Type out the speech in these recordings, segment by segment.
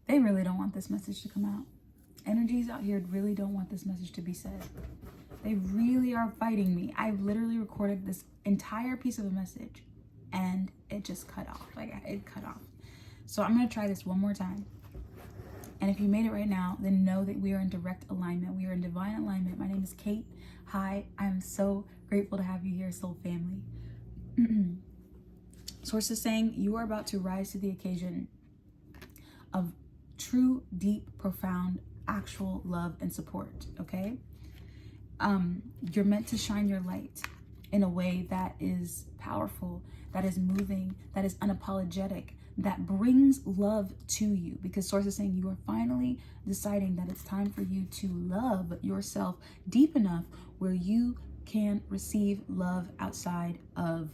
They really don't want this message to come out. Energies out here really don't want this message to be said. They really are fighting me. I've literally recorded this entire piece of a message and it just cut off. Like, it cut off. So I'm going to try this one more time. And if you made it right now, then know that we are in direct alignment. We are in divine alignment. My name is Kate. Hi, I'm so grateful to have you here, soul family. Source is saying you are about to rise to the occasion of true, deep, profound, actual love and support, okay? You're meant to shine your light in a way that is powerful, that is moving, that is unapologetic, that brings love to you, because Source is saying you are finally deciding that it's time for you to love yourself deep enough where you can receive love outside of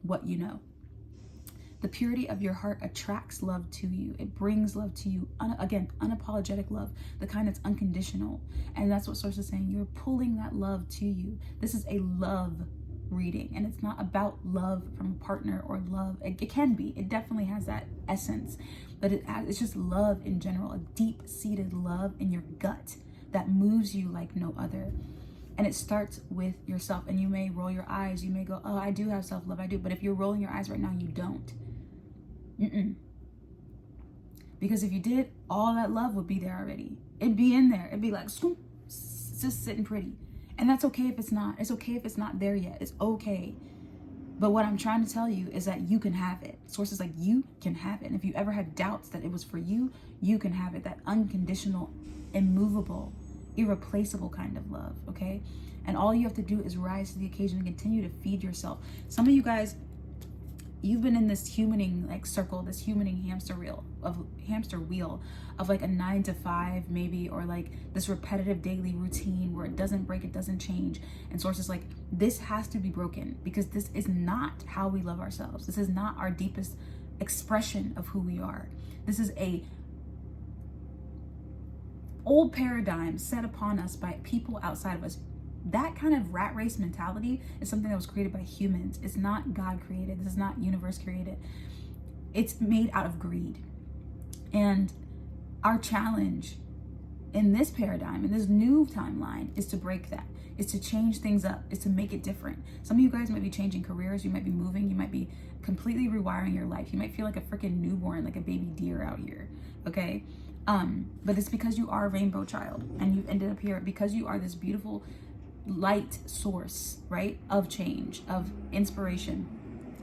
what you know. The purity of your heart attracts love to you. It brings love to you. Again, unapologetic love, the kind that's unconditional. And that's what Source is saying. You're pulling that love to you. This is a love reading, and it's not about love from a partner or love. It can be. It definitely has that essence, but it's just love in general, a deep-seated love in your gut that moves you like no other. And it starts with yourself. And you may roll your eyes. You may go, oh, I do have self-love. I do. But if you're rolling your eyes right now, you don't. Because if you did, all that love would be there already. It'd be in there. It'd be like, scoop, just sitting pretty. And that's okay if it's not. It's okay if it's not there yet. It's okay. But what I'm trying to tell you is that you can have it. Source is like, you can have it. And if you ever had doubts that it was for you, you can have it. That unconditional, immovable, irreplaceable kind of love, okay? And all you have to do is rise to the occasion and continue to feed yourself. Some of you guys, you've been in this humaning like circle, this humaning hamster wheel of like a 9 to 5 maybe, or like this repetitive daily routine where it doesn't break, it doesn't change. And Source is like, this has to be broken, because this is not how we love ourselves. This is not our deepest expression of who we are. This is a old paradigm set upon us by people outside of us. That kind of rat race mentality is something that was created by humans. It's not God created. This is not universe created. It's made out of greed. And our challenge in this paradigm, in this new timeline, is to break that, is to change things up, is to make it different. Some of you guys might be changing careers. You might be moving. You might be completely rewiring your life. You might feel like a freaking newborn, like a baby deer out here, okay? But it's because you are a rainbow child, and you've ended up here because you are this beautiful light source, right, of change, of inspiration.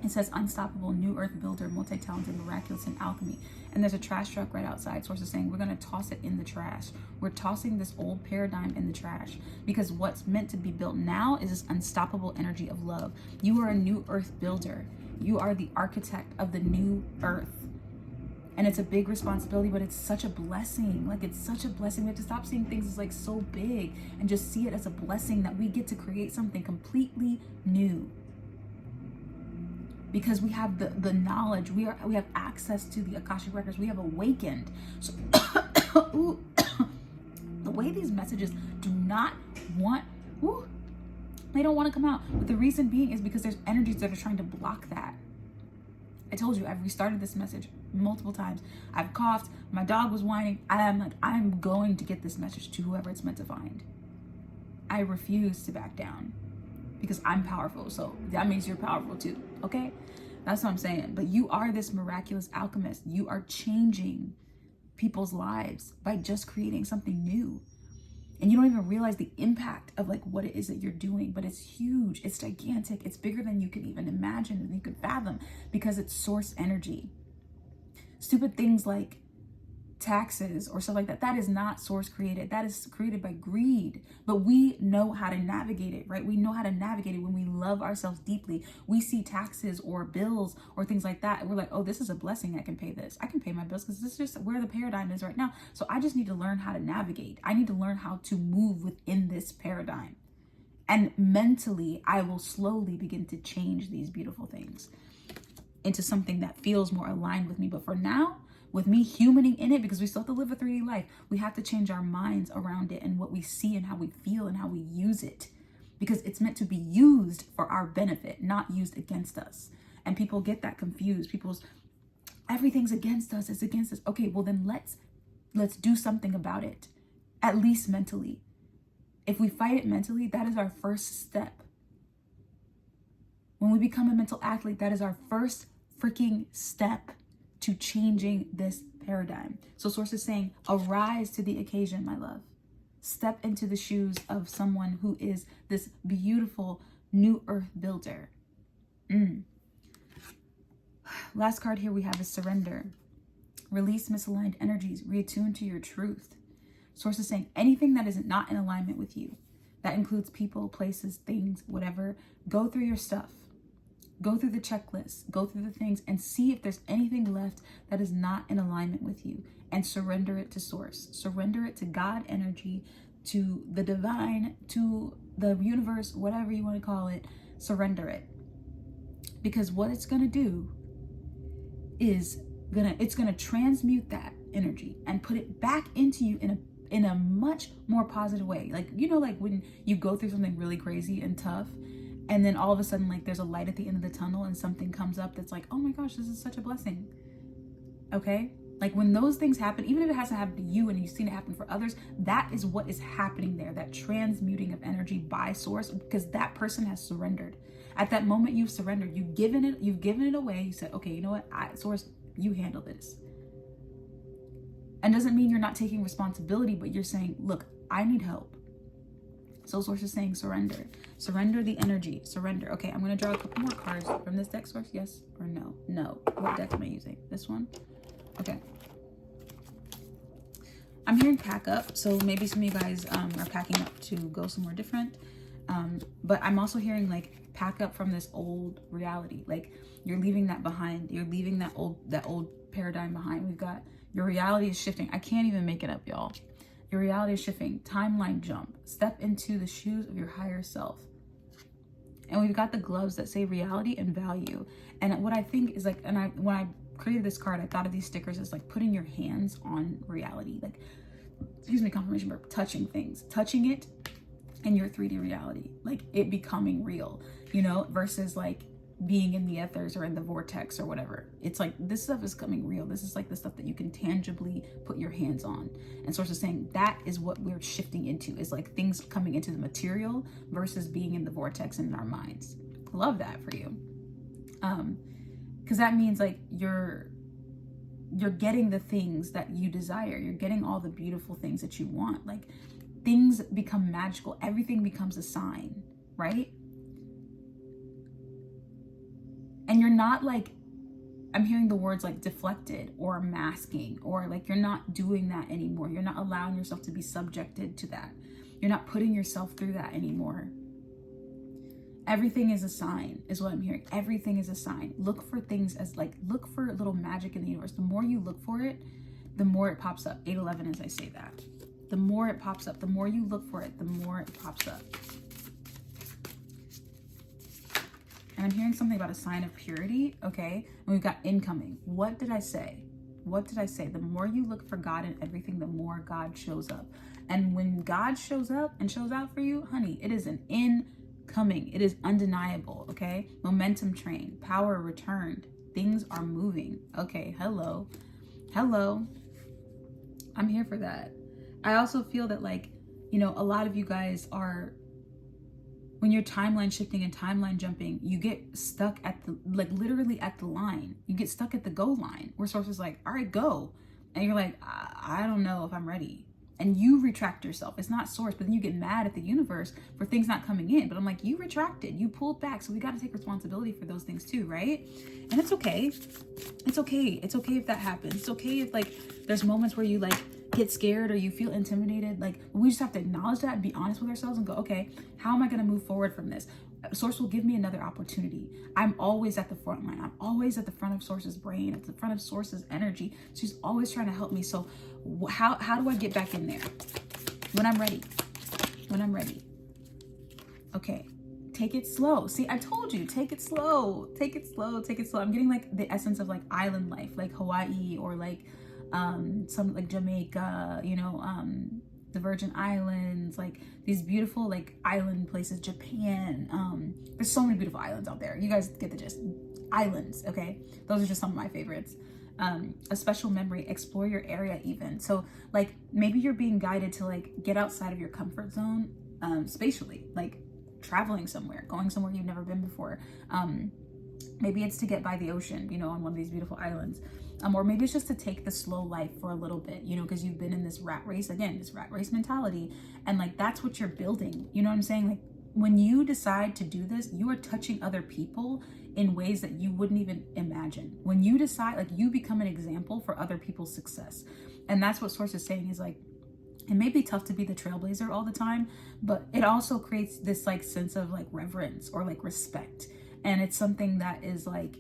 It says unstoppable, new earth builder, multi-talented, miraculous in alchemy. And there's a trash truck right outside. Source is saying we're going to toss it in the trash. We're tossing this old paradigm in the trash, because what's meant to be built now is this unstoppable energy of love. You are a new earth builder. You are the architect of the new earth. And it's a big responsibility, but it's such a blessing. Like, it's such a blessing. We have to stop seeing things as like so big and just see it as a blessing that we get to create something completely new. Because we have the knowledge, we have access to the Akashic records. We have awakened. So the way these messages do not want, they don't want to come out. But the reason being is because there's energies that are trying to block that. I told you, I've restarted this message multiple times. I've coughed, my dog was whining. I'm like, I'm going to get this message to whoever it's meant to find. I refuse to back down, because I'm powerful. So that means you're powerful too, okay? That's what I'm saying. But you are this miraculous alchemist. You are changing people's lives by just creating something new. And you don't even realize the impact of like what it is that you're doing, but it's huge, it's gigantic, it's bigger than you could even imagine, than you could fathom, because it's source energy. Stupid things like taxes or stuff like that, that is not source created. That is created by greed. But we know how to navigate it, right? We know how to navigate it when we love ourselves deeply. We see taxes or bills or things like that, and we're like, oh, this is a blessing. I can pay this. I can pay my bills because this is just where the paradigm is right now. So I just need to learn how to navigate. I need to learn how to move within this paradigm. And mentally, I will slowly begin to change these beautiful things into something that feels more aligned with me. But for now, with me humaning in it, because we still have to live a 3D life, we have to change our minds around it and what we see and how we feel and how we use it, because it's meant to be used for our benefit, not used against us. And people get that confused. Everything's against us, it's against us. Okay, well then let's Let's do something about it, at least mentally. If we fight it mentally, that is our first step. When we become a mental athlete, that is our first freaking step to changing this paradigm. So Source is saying, arise to the occasion, my love. Step into the shoes of someone who is this beautiful new earth builder. Last card here we have is surrender. Release misaligned energies. Reattune to your truth. Source is saying anything that is not in alignment with you, that includes people, places, things, whatever, go through your stuff. Go through the checklist, go through the things and see if there's anything left that is not in alignment with you, and surrender it to Source. Surrender it to God energy, to the divine, to the universe, whatever you want to call it. Surrender it. Because what it's going to do is it's going to transmute that energy and put it back into you in a much more positive way. Like, you know, like when you go through something really crazy and tough, and then all of a sudden, like, there's a light at the end of the tunnel and something comes up that's like, oh my gosh, this is such a blessing. Okay? Like when those things happen, even if it hasn't happened to you and you've seen it happen for others, that is what is happening there, that transmuting of energy by Source, because that person has surrendered. At that moment, you've surrendered. You've given it away. You said, okay, you know what? Source, you handle this. And doesn't mean you're not taking responsibility, but you're saying, look, I need help. So Source is saying surrender. Surrender the energy. Surrender. Okay, I'm going to draw a couple more cards from this deck, Source. Yes or no? No. What deck am I using? This one? Okay. I'm hearing pack up. So maybe some of you guys are packing up to go somewhere different. But I'm also hearing like pack up from this old reality. Like you're leaving that behind. You're leaving that old paradigm behind. We've got your reality is shifting. I can't even make it up, y'all. Your reality is shifting. Timeline jump. Step into the shoes of your higher self. And we've got the gloves that say reality and value. And what I think is like, when I created this card, I thought of these stickers as like putting your hands on reality. Like, excuse me, confirmation verb, touching things. Touching it in your 3D reality. Like it becoming real, you know, versus like being in the ethers or in the vortex or whatever. It's like this stuff is coming real. This is like the stuff that you can tangibly put your hands on. And Source is saying that is what we're shifting into, is like things coming into the material versus being in the vortex and in our minds. Love that for you. Because that means like you're getting the things that you desire. You're getting all the beautiful things that you want. Like things become magical. Everything becomes a sign, right? And you're not like, I'm hearing the words like deflected or masking, or like you're not doing that anymore. You're not allowing yourself to be subjected to that. You're not putting yourself through that anymore. Everything is a sign, is what I'm hearing. Everything is a sign. Look for things as like, look for little magic in the universe. The more you look for it, the more it pops up. 811 as I say that. The more it pops up, the more you look for it, the more it pops up. And I'm hearing something about a sign of purity, okay? And we've got incoming. What did I say? What did I say? The more you look for God in everything, the more God shows up. And when God shows up and shows out for you, honey, it is an incoming. It is undeniable, okay? Momentum train, power returned. Things are moving. Okay, hello. Hello. I'm here for that. I also feel that like, you know, a lot of you guys are, when you're timeline shifting and timeline jumping, you get stuck at the, like literally at the line. You get stuck at the go line where Source is like, all right, go. And you're like, I don't know if I'm ready. And you retract yourself. It's not Source, but then you get mad at the universe for things not coming in. But I'm like, you retracted, you pulled back. So we got to take responsibility for those things too, right? And it's okay. It's okay. It's okay if that happens. It's okay if like there's moments where you like get scared or you feel intimidated. Like we just have to acknowledge that and be honest with ourselves and go, okay, how am I going to move forward from this? Source will give me another opportunity. I'm always at the front line. I'm always at the front of Source's brain, at the front of Source's energy. She's always trying to help me. So how do I get back in there? When I'm ready. When I'm ready. Okay. Take it slow. See, I told you, take it slow. Take it slow. Take it slow. I'm getting like the essence of like island life, like Hawaii or like some like Jamaica, you know, the Virgin Islands, like these beautiful like island places, Japan. There's so many beautiful islands out there. You guys get the gist. Islands, okay? Those are just some of my favorites. a special memory, explore your area even. So like maybe you're being guided to like get outside of your comfort zone, spatially, like traveling somewhere, going somewhere you've never been before. Maybe it's to get by the ocean, you know, on one of these beautiful islands. Or maybe it's just to take the slow life for a little bit, you know, because you've been in this rat race, again, this rat race mentality. And like, that's what you're building. You know what I'm saying? Like when you decide to do this, you are touching other people in ways that you wouldn't even imagine. When you decide, like you become an example for other people's success. And that's what Source is saying is like, it may be tough to be the trailblazer all the time, but it also creates this like sense of like reverence or like respect. And it's something that is like,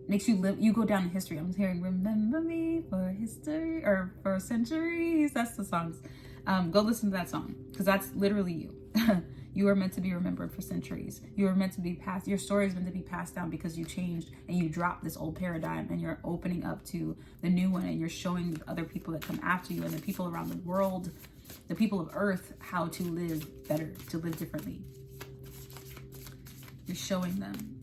makes you live, you go down in history. I'm hearing remember me for history or for centuries. That's the songs. Go listen to that song because that's literally you. You are meant to be remembered for centuries. You are meant to be passed. Your story is meant to be passed down because you changed and you dropped this old paradigm and you're opening up to the new one, and you're showing other people that come after you and the people around the world, the people of Earth, how to live better, to live differently. You're showing them.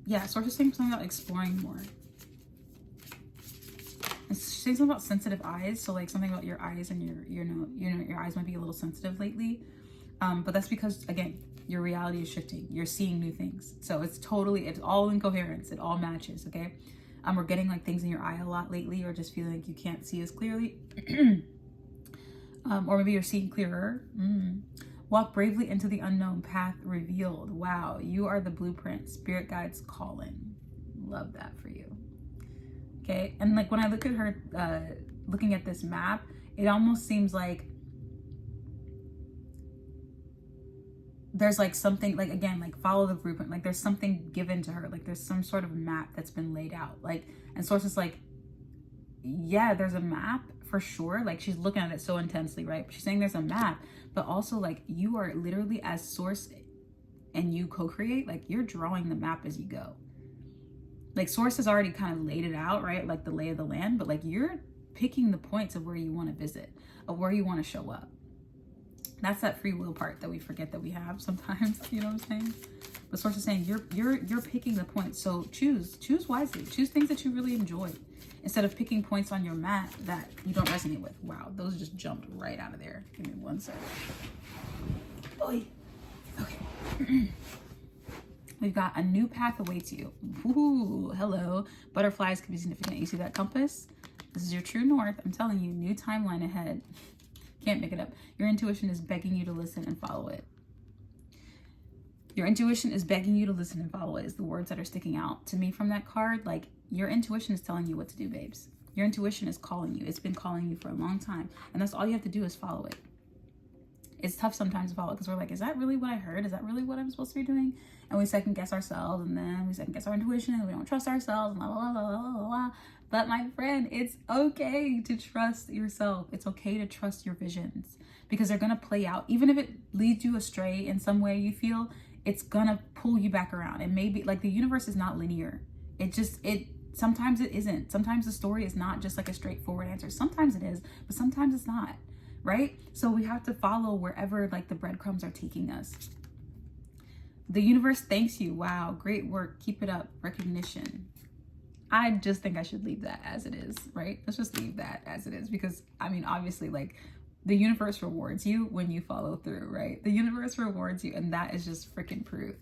Yeah, Source is saying something about exploring more. It's saying something about sensitive eyes. So like something about your eyes and your eyes might be a little sensitive lately. But that's because, again, your reality is shifting. You're seeing new things. So it's all in coherence. It all matches, okay? We're getting like things in your eye a lot lately, or just feeling like you can't see as clearly. Or maybe you're seeing clearer. Walk bravely into the unknown path revealed. Wow, you are the blueprint. Spirit guides calling. Love that for you. Okay, and like when I look at her, looking at this map, it almost seems like there's like something, like again, like follow the blueprint. Like there's something given to her. Like there's some sort of map that's been laid out. Like, and Source is like, yeah, there's a map for sure. Like she's looking at it so intensely, right? She's saying there's a map, but also like you are literally, as Source and you co-create, like you're drawing the map as you go. Like Source has already kind of laid it out, right? Like the lay of the land, but like you're picking the points of where you want to visit, of where you want to show up. That's that free will part that we forget that we have sometimes, you know what I'm saying? But Source is saying you're picking the points. So choose wisely. Choose things that you really enjoy instead of picking points on your map that you don't resonate with. Wow, those just jumped right out of there. Give me one second. Boy. Okay. We've got a new path awaits you. Ooh, hello. Butterflies could be significant. You see that compass? This is your true north. I'm telling you, new timeline ahead. Can't make it up. Your intuition is begging you to listen and follow it. Your intuition is begging you to listen and follow it is the words that are sticking out to me from that card. Like your intuition is telling you what to do, babes. Your intuition is calling you. It's been calling you for a long time. And that's all you have to do is follow it. It's tough sometimes to follow because we're like, is that really what I heard? Is that really what I'm supposed to be doing? And we second guess ourselves, and then we second guess our intuition, and we don't trust ourselves, and la la la la la la. But my friend, it's okay to trust yourself. It's okay to trust your visions because they're gonna play out. Even if it leads you astray in some way, you feel it's gonna pull you back around. And maybe like the universe is not linear. Sometimes it isn't. Sometimes the story is not just like a straightforward answer. Sometimes it is, but sometimes it's not. Right? So we have to follow wherever like the breadcrumbs are taking us. The universe thanks you. Wow, great work. Keep it up. Recognition. I just think I should leave that as it is, right? Let's just leave that as it is because I mean, obviously like the universe rewards you when you follow through, right? The universe rewards you, and that is just freaking proof.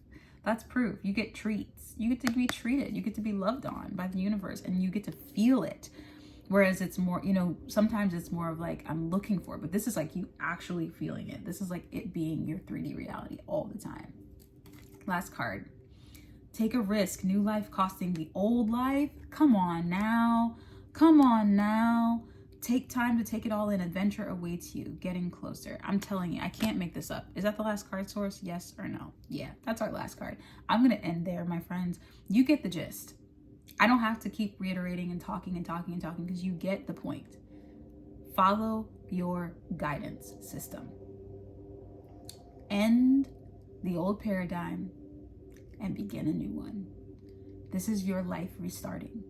That's proof. You get treats. You get to be treated. You get to be loved on by the universe, and you get to feel it. Whereas it's more, you know, sometimes it's more of like, I'm looking for it, but this is like you actually feeling it. This is like it being your 3D reality all the time. Last card. Take a risk. New life costing the old life. Come on now. Come on now. Take time to take it all in. Adventure awaits you. Getting closer. I'm telling you, I can't make this up. Is that the last card, Source? Yes or no? Yeah, that's our last card. I'm going to end there, my friends. You get the gist. I don't have to keep reiterating and talking because you get the point. Follow your guidance system. End the old paradigm and begin a new one. This is your life restarting.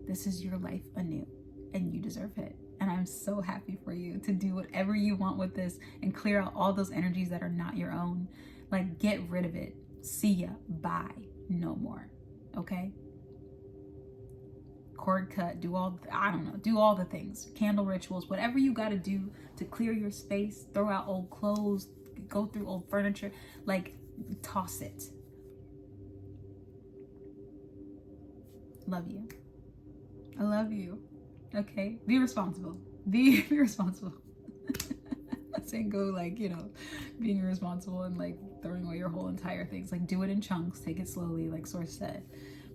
This is your life anew, and you deserve it. And I'm so happy for you to do whatever you want with this and clear out all those energies that are not your own. Like, get rid of it. See ya. Bye. No more. Okay? Cord cut, do all, I don't know, do all the things. Candle rituals, whatever you got to do to clear your space, throw out old clothes, go through old furniture, like toss it. Love you. I love you. Okay? Be responsible. Be responsible. I'm saying go like, you know, being irresponsible and like throwing away your whole entire things. Like do it in chunks, take it slowly, like Source said.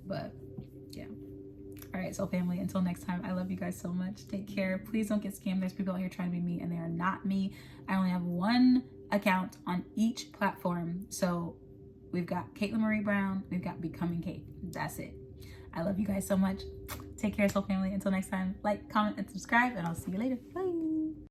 But yeah. All right, soul family, until next time, I love you guys so much. Take care. Please don't get scammed. There's people out here trying to be me and they are not me. I only have one account on each platform. So we've got Caitlin Marie Brown, we've got Becoming Kate. That's it. I love you guys so much. Take care, soul family. Until next time, like, comment, and subscribe, and I'll see you later. Bye.